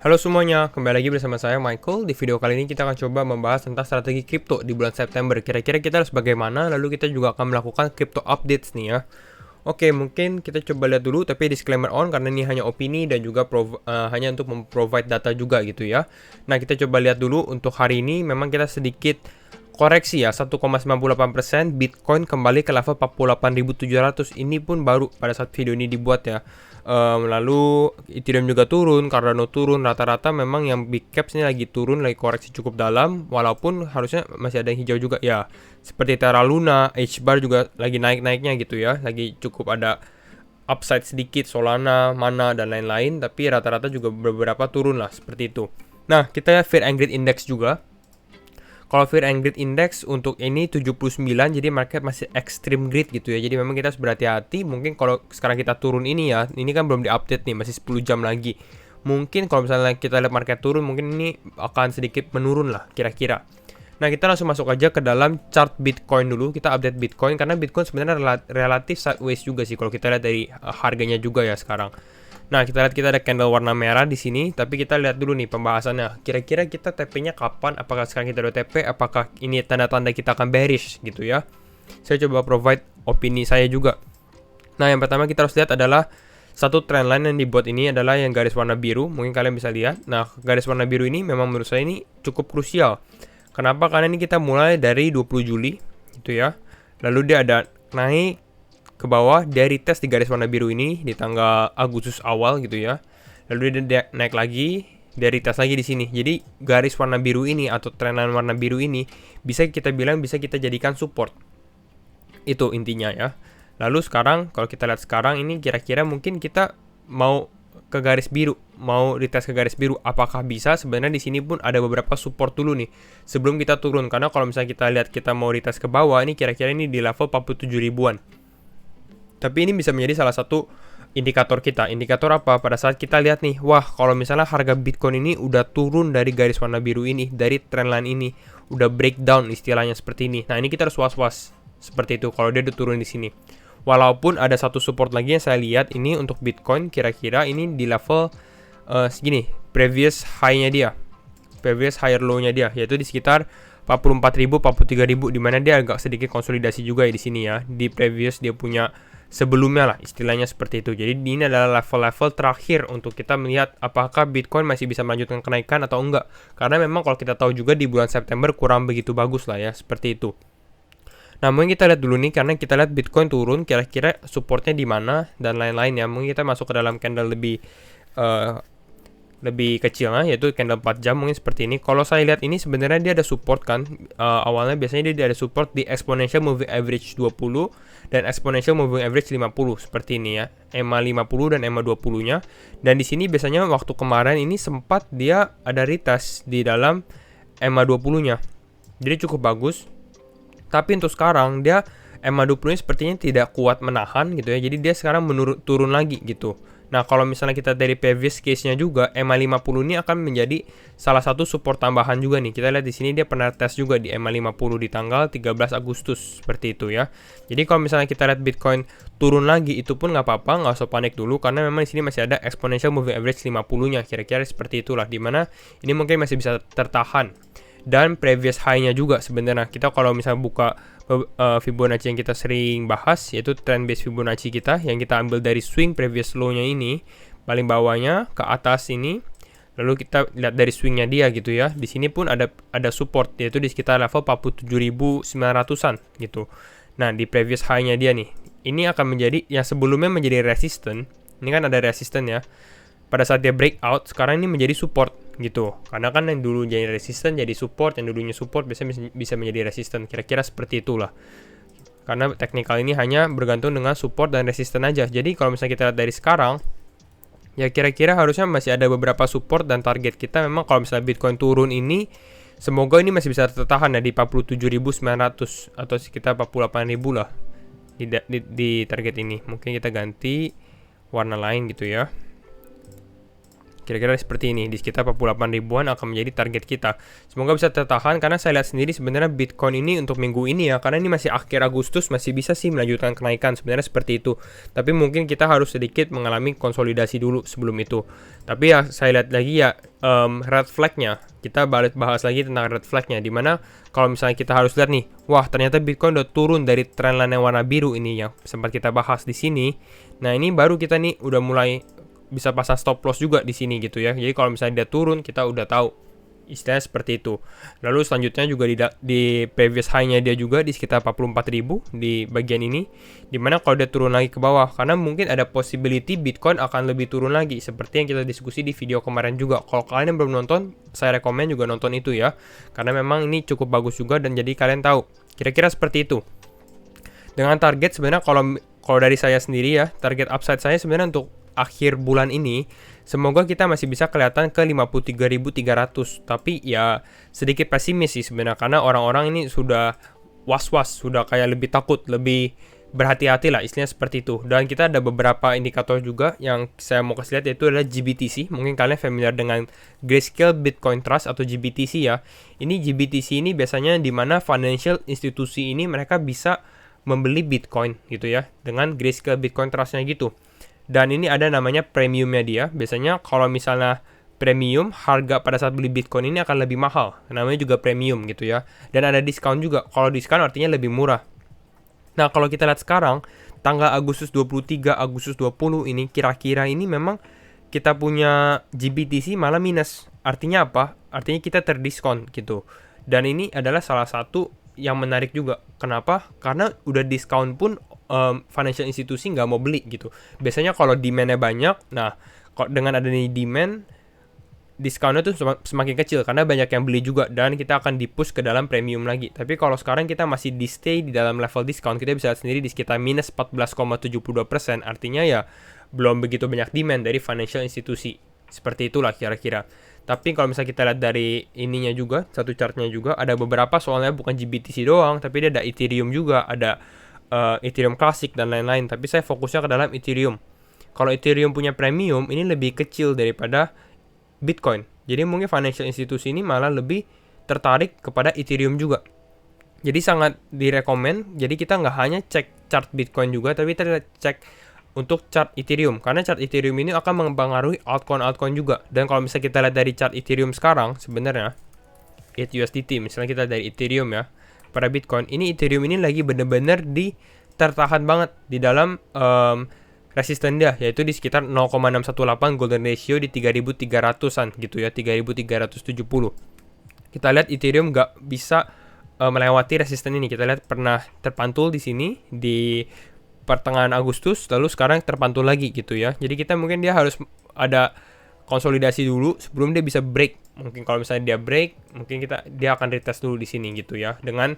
Halo semuanya, kembali lagi bersama saya Michael. Di video kali ini kita akan coba membahas tentang strategi kripto di bulan September. Kira-kira kita harus bagaimana, lalu kita juga akan melakukan crypto updates nih ya. Oke, mungkin kita coba lihat dulu, tapi disclaimer on karena ini hanya opini dan juga hanya untuk memprovide data juga gitu ya. Nah, kita coba lihat dulu untuk hari ini, memang kita sedikit koreksi ya, 1,98%. Bitcoin kembali ke level 48.700. Ini pun baru pada saat video ini dibuat ya. Lalu Ethereum juga turun, Cardano turun, rata-rata memang yang big caps ini lagi turun, lagi koreksi cukup dalam, walaupun harusnya masih ada yang hijau juga ya. Seperti Terra Luna, HBAR juga lagi naik-naiknya gitu ya, lagi cukup ada upside sedikit, Solana, Mana, dan lain-lain, tapi rata-rata juga beberapa turun lah, seperti itu. Nah, kita lihat Fear and Greed Index juga. Kalau Fear and Greed Index untuk ini 79, jadi market masih extreme greed gitu ya. Jadi memang kita harus berhati-hati. Mungkin kalau sekarang kita turun ini ya, ini kan belum diupdate nih, masih 10 jam lagi. Mungkin kalau misalnya kita lihat market turun, mungkin ini akan sedikit menurun lah kira-kira. Nah, kita langsung masuk aja ke dalam chart Bitcoin dulu. Kita update Bitcoin karena Bitcoin sebenarnya relatif sideways juga sih kalau kita lihat dari harganya juga ya sekarang. Nah, kita lihat kita ada candle warna merah di sini, tapi kita lihat dulu nih pembahasannya. Kira-kira kita TP-nya kapan? Apakah sekarang kita udah TP? Apakah ini tanda-tanda kita akan bearish gitu ya? Saya coba provide opini saya juga. Nah, yang pertama kita harus lihat adalah satu trendline yang dibuat ini adalah yang garis warna biru. Mungkin kalian bisa lihat. Nah, garis warna biru ini memang menurut saya ini cukup krusial. Kenapa? Karena ini kita mulai dari 20 Juli gitu ya. Lalu dia ada naik ke bawah dari tes di garis warna biru ini di tanggal Agustus awal gitu ya. Lalu dia naik lagi dari tes lagi di sini. Jadi garis warna biru ini atau trendline warna biru ini bisa kita bilang bisa kita jadikan support. Itu intinya ya. Lalu sekarang kalau kita lihat sekarang ini kira-kira mungkin kita mau ke garis biru, mau retest ke garis biru, apakah bisa? Sebenarnya di sini pun ada beberapa support dulu nih sebelum kita turun, karena kalau misalnya kita lihat kita mau retest ke bawah ini kira-kira ini di level 47 ribuan. Tapi ini bisa menjadi salah satu indikator kita. Indikator apa? Pada saat kita lihat nih, wah kalau misalnya harga Bitcoin ini udah turun dari garis warna biru ini, dari trendline ini, udah breakdown istilahnya seperti ini. Nah, ini kita harus was-was seperti itu kalau dia udah turun di sini. Walaupun ada satu support lagi yang saya lihat ini untuk Bitcoin, kira-kira ini di level segini, previous high-nya dia. Previous higher low-nya dia, yaitu di sekitar 44.000, 43.000, di mana dia agak sedikit konsolidasi juga ya di sini ya. Di previous dia punya sebelumnya lah istilahnya seperti itu. Jadi ini adalah level-level terakhir untuk kita melihat apakah Bitcoin masih bisa melanjutkan kenaikan atau enggak. Karena memang kalau kita tahu juga di bulan September kurang begitu bagus lah ya, seperti itu. Nah, mungkin kita lihat dulu nih, karena kita lihat Bitcoin turun, kira-kira supportnya di mana dan lain-lain ya. Mungkin kita masuk ke dalam candle lebih kecil yaitu candle 4 jam mungkin seperti ini. Kalau saya lihat ini sebenarnya dia ada support kan. Awalnya biasanya dia ada support di exponential moving average 20 dan exponential moving average 50 seperti ini ya. EMA 50 dan EMA 20-nya. Dan di sini biasanya waktu kemarin ini sempat dia ada retest di dalam EMA 20-nya. Jadi cukup bagus. Tapi untuk sekarang dia EMA 20-nya sepertinya tidak kuat menahan gitu ya. Jadi dia sekarang turun lagi gitu. Nah, kalau misalnya kita dari previous case-nya juga, EMA 50 ini akan menjadi salah satu support tambahan juga nih. Kita lihat di sini dia pernah tes juga di EMA 50 di tanggal 13 Agustus seperti itu ya. Jadi kalau misalnya kita lihat Bitcoin turun lagi, itu pun nggak apa-apa, nggak usah panik dulu karena memang di sini masih ada exponential moving average 50-nya. Kira-kira seperti itulah, dimana ini mungkin masih bisa tertahan. Dan previous high-nya juga sebenarnya. Kita kalau misalnya buka Fibonacci yang kita sering bahas, yaitu trend base Fibonacci kita yang kita ambil dari swing previous low-nya ini, paling bawahnya ke atas ini, lalu kita lihat dari swing-nya dia gitu ya. Di sini pun ada support, yaitu di sekitar level 47.900-an gitu. Nah, di previous high-nya dia nih, ini akan menjadi yang sebelumnya menjadi resistance. Ini kan ada resistance ya. Pada saat dia breakout, sekarang ini menjadi support gitu. Karena kan yang dulu jadi resistance jadi support, yang dulunya support biasanya bisa menjadi resistance. Kira-kira seperti itulah. Karena teknikal ini hanya bergantung dengan support dan resistance aja. Jadi kalau misalnya kita lihat dari sekarang, ya kira-kira harusnya masih ada beberapa support dan target kita. Memang kalau misalnya Bitcoin turun ini, semoga ini masih bisa tertahan ya di 47.900 atau sekitar 48.000 lah di target ini. Mungkin kita ganti warna lain gitu ya. Kira-kira seperti ini, di sekitar 48 ribuan akan menjadi target kita. Semoga bisa tertahan, karena saya lihat sendiri sebenarnya Bitcoin ini untuk minggu ini ya, karena ini masih akhir Agustus, masih bisa sih melanjutkan kenaikan, sebenarnya seperti itu. Tapi mungkin kita harus sedikit mengalami konsolidasi dulu sebelum itu. Tapi ya saya lihat lagi ya, red flagnya. Kita balik bahas lagi tentang red flagnya, dimana kalau misalnya kita harus lihat nih, wah ternyata Bitcoin udah turun dari trendline yang warna biru ini yang sempat kita bahas di sini. Nah ini baru kita nih udah mulai bisa pasang stop loss juga di sini gitu ya. Jadi kalau misalnya dia turun, kita udah tahu. Istilahnya seperti itu. Lalu selanjutnya juga di previous high-nya dia juga di sekitar 44.000 di bagian ini. Dimana kalau dia turun lagi ke bawah, karena mungkin ada possibility Bitcoin akan lebih turun lagi. Seperti yang kita diskusi di video kemarin juga. Kalau kalian yang belum nonton, saya rekomen juga nonton itu ya. Karena memang ini cukup bagus juga dan jadi kalian tahu. Kira-kira seperti itu. Dengan target sebenarnya kalau dari saya sendiri ya, target upside saya sebenarnya untuk akhir bulan ini semoga kita masih bisa kelihatan ke 53.300. Tapi ya sedikit pesimis sih sebenarnya karena orang-orang ini sudah was-was, sudah kayak lebih takut, lebih berhati-hati lah istilahnya seperti itu. Dan kita ada beberapa indikator juga yang saya mau kasih lihat, yaitu adalah GBTC. Mungkin kalian familiar dengan Grayscale Bitcoin Trust atau GBTC ya. Ini GBTC ini biasanya di mana financial institusi ini mereka bisa membeli Bitcoin gitu ya dengan Grayscale Bitcoin Trust-nya gitu. Dan ini ada namanya premiumnya dia. Biasanya kalau misalnya premium, harga pada saat beli Bitcoin ini akan lebih mahal. Namanya juga premium gitu ya. Dan ada diskon juga. Kalau diskon artinya lebih murah. Nah, kalau kita lihat sekarang, tanggal Agustus 23, Agustus 20 ini, kira-kira ini memang kita punya GBTC malah minus. Artinya apa? Artinya kita terdiskon gitu. Dan ini adalah salah satu yang menarik juga. Kenapa? Karena udah diskon pun financial institusi nggak mau beli gitu. Biasanya kalau demand-nya banyak, nah dengan adanya demand, diskonnya tuh semakin kecil karena banyak yang beli juga dan kita akan di-push ke dalam premium lagi. Tapi kalau sekarang kita masih di stay di dalam level diskon, kita bisa lihat sendiri di sekitar minus 14,72%. Artinya ya belum begitu banyak demand dari financial institusi. Seperti itulah kira-kira. Tapi kalau misalnya kita lihat dari ininya juga, satu chartnya juga, ada beberapa soalnya bukan GBTC doang, tapi dia ada Ethereum juga, ada Ethereum Classic dan lain-lain. Tapi saya fokusnya ke dalam Ethereum. Kalau Ethereum punya premium, ini lebih kecil daripada Bitcoin. Jadi mungkin financial institusi ini malah lebih tertarik kepada Ethereum juga. Jadi sangat direkomend. Jadi kita nggak hanya cek chart Bitcoin juga, tapi kita cek untuk chart Ethereum. Karena chart Ethereum ini akan mempengaruhi altcoin-altcoin juga. Dan kalau misalnya kita lihat dari chart Ethereum sekarang, sebenarnya ETHUSDT, misalnya kita dari Ethereum ya, pada Bitcoin, ini Ethereum ini lagi bener-bener tertahan banget di dalam resisten dia, yaitu di sekitar 0,618 golden ratio di 3.300-an gitu ya, 3.370. Kita lihat Ethereum nggak bisa melewati resisten ini. Kita lihat pernah terpantul di sini di pertengahan Agustus, lalu sekarang terpantul lagi gitu ya. Jadi kita mungkin dia harus ada konsolidasi dulu sebelum dia bisa break. Mungkin kalau misalnya dia break, mungkin dia akan retest dulu di sini gitu ya. Dengan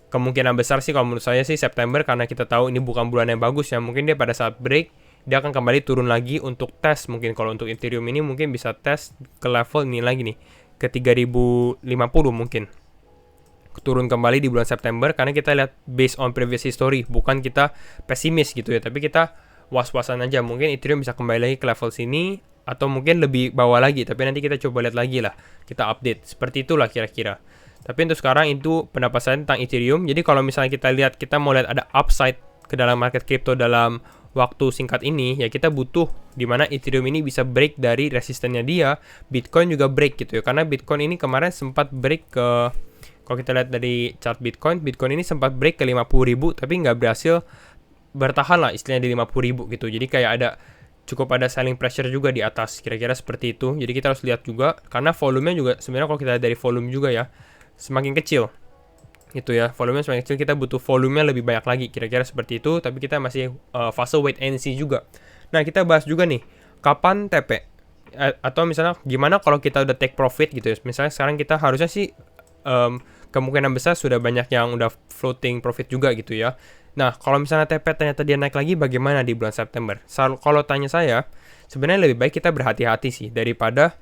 kemungkinan besar sih kalau menurut saya sih September, karena kita tahu ini bukan bulan yang bagus ya. Mungkin dia pada saat break dia akan kembali turun lagi untuk tes. Mungkin kalau untuk Ethereum ini mungkin bisa tes ke level ini lagi nih, ke 3050 mungkin. Turun kembali di bulan September karena kita lihat based on previous history, bukan kita pesimis gitu ya, tapi kita was-wasan aja. Mungkin Ethereum bisa kembali lagi ke level sini atau mungkin lebih bawah lagi, tapi nanti kita coba lihat lagi lah, kita update. Seperti itulah kira-kira. Tapi untuk sekarang itu pendapat saya tentang Ethereum. Jadi kalau misalnya kita mau lihat ada upside ke dalam market crypto dalam waktu singkat ini, ya kita butuh dimana Ethereum ini bisa break dari resistennya dia, Bitcoin juga break gitu ya. Karena Bitcoin ini kemarin sempat break ke, kalau kita lihat dari chart Bitcoin ini sempat break ke 50.000 tapi nggak berhasil bertahan lah istilahnya di 50.000 gitu. Jadi kayak cukup ada selling pressure juga di atas, kira-kira seperti itu. Jadi kita harus lihat juga karena volumenya juga sebenarnya kalau kita lihat dari volume juga ya semakin kecil itu ya, volumenya semakin kecil, kita butuh volumenya lebih banyak lagi, kira-kira seperti itu. Tapi kita masih fase wait and see juga. Nah kita bahas juga nih kapan TP atau misalnya gimana kalau kita udah take profit gitu ya. Misalnya sekarang kita harusnya sih kemungkinan besar sudah banyak yang udah floating profit juga gitu ya. Nah kalau misalnya TP ternyata dia naik lagi, bagaimana di bulan September? Kalau tanya saya, sebenarnya lebih baik kita berhati-hati sih daripada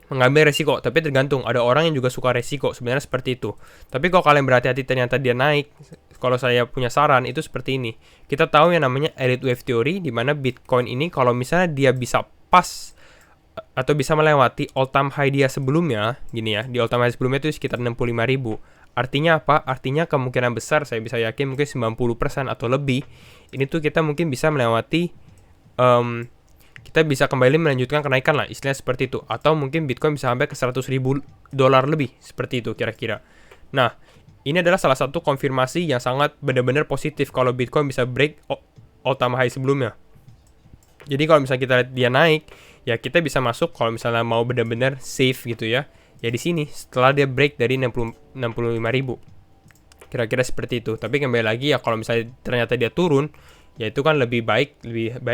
mengambil resiko. Tapi tergantung, ada orang yang juga suka resiko, sebenarnya seperti itu. Tapi kalau kalian berhati-hati ternyata dia naik, kalau saya punya saran itu seperti ini. Kita tahu yang namanya elite wave theory, di mana Bitcoin ini kalau misalnya dia bisa pas atau bisa melewati all time high dia sebelumnya, gini ya, di all time high sebelumnya itu sekitar 65.000. Artinya apa? Artinya kemungkinan besar saya bisa yakin mungkin 90% atau lebih, ini tuh kita mungkin bisa melewati kita bisa kembali melanjutkan kenaikan lah, istilahnya seperti itu. Atau mungkin Bitcoin bisa sampai ke 100.000 dolar lebih, seperti itu kira-kira. Nah, ini adalah salah satu konfirmasi yang sangat benar-benar positif kalau Bitcoin bisa break all-time high sebelumnya. Jadi kalau misalnya kita lihat dia naik, ya kita bisa masuk kalau misalnya mau benar-benar safe gitu ya. Ya di sini setelah dia break dari 65.000. Kira-kira seperti itu. Tapi kembali lagi ya, kalau misalnya ternyata dia turun, ya itu kan lebih baik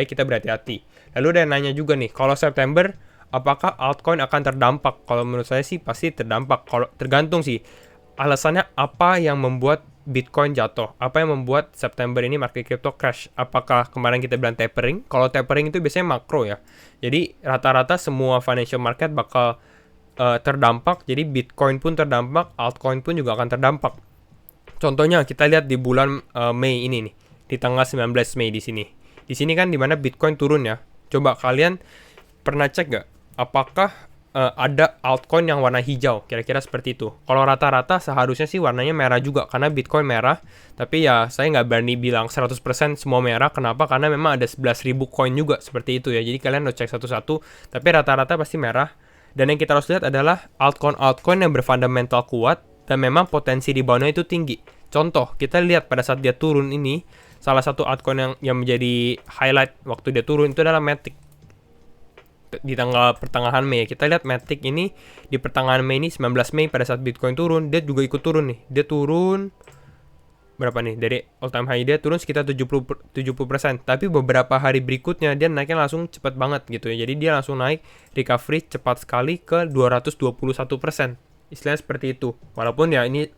kita berhati-hati. Lalu ada yang nanya juga nih, kalau September apakah altcoin akan terdampak? Kalau menurut saya sih pasti terdampak. Kalau tergantung sih alasannya apa yang membuat Bitcoin jatuh, apa yang membuat September ini market crypto crash. Apakah kemarin kita bilang tapering? Kalau tapering itu biasanya makro ya. Jadi rata-rata semua financial market bakal terdampak. Jadi Bitcoin pun terdampak, altcoin pun juga akan terdampak. Contohnya kita lihat di bulan Mei ini nih, di tanggal 19 Mei di sini. Di sini kan dimana Bitcoin turun ya. Coba kalian pernah cek gak apakah ada altcoin yang warna hijau, kira-kira seperti itu. Kalau rata-rata seharusnya sih warnanya merah juga, karena Bitcoin merah. Tapi ya saya nggak berani bilang 100% semua merah. Kenapa? Karena memang ada 11.000 coin juga seperti itu ya. Jadi kalian harus cek satu-satu. Tapi rata-rata pasti merah. Dan yang kita harus lihat adalah altcoin yang berfundamental kuat dan memang potensi di bawahnya itu tinggi. Contoh, kita lihat pada saat dia turun ini, salah satu altcoin yang menjadi highlight waktu dia turun itu adalah Matic. Di tanggal pertengahan Mei, kita lihat Matic ini di pertengahan Mei ini, 19 Mei pada saat Bitcoin turun, dia juga ikut turun nih. Dia turun berapa nih? Dari all time high dia turun sekitar 70%. Tapi beberapa hari berikutnya dia naiknya langsung cepat banget gitu ya. Jadi dia langsung naik recovery cepat sekali ke 221%. Istilahnya seperti itu. Walaupun ya ini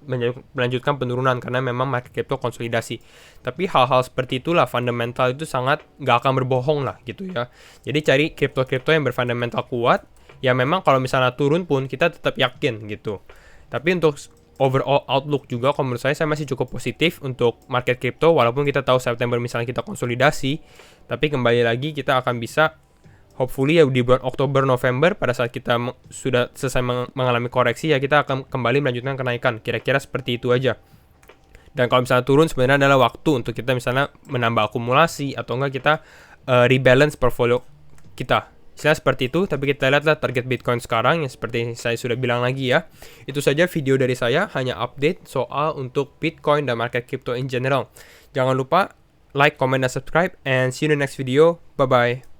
melanjutkan penurunan karena memang market crypto konsolidasi. Tapi hal-hal seperti itulah fundamental itu sangat nggak akan berbohong lah gitu ya. Jadi cari kripto-kripto yang berfundamental kuat. Ya memang kalau misalnya turun pun kita tetap yakin gitu. Tapi untuk overall outlook juga kalau menurut saya masih cukup positif untuk market crypto. Walaupun kita tahu September misalnya kita konsolidasi. Tapi kembali lagi kita akan bisa hopefully ya di bulan Oktober November pada saat kita sudah selesai mengalami koreksi ya kita akan kembali melanjutkan kenaikan. Kira-kira seperti itu aja. Dan kalau misalnya turun sebenarnya adalah waktu untuk kita misalnya menambah akumulasi atau enggak kita rebalance portfolio kita. Istilah seperti itu, tapi kita lihatlah target Bitcoin sekarang yang seperti saya sudah bilang lagi ya. Itu saja video dari saya, hanya update soal untuk Bitcoin dan market crypto in general. Jangan lupa like, comment, dan subscribe, and see you in the next video. Bye-bye.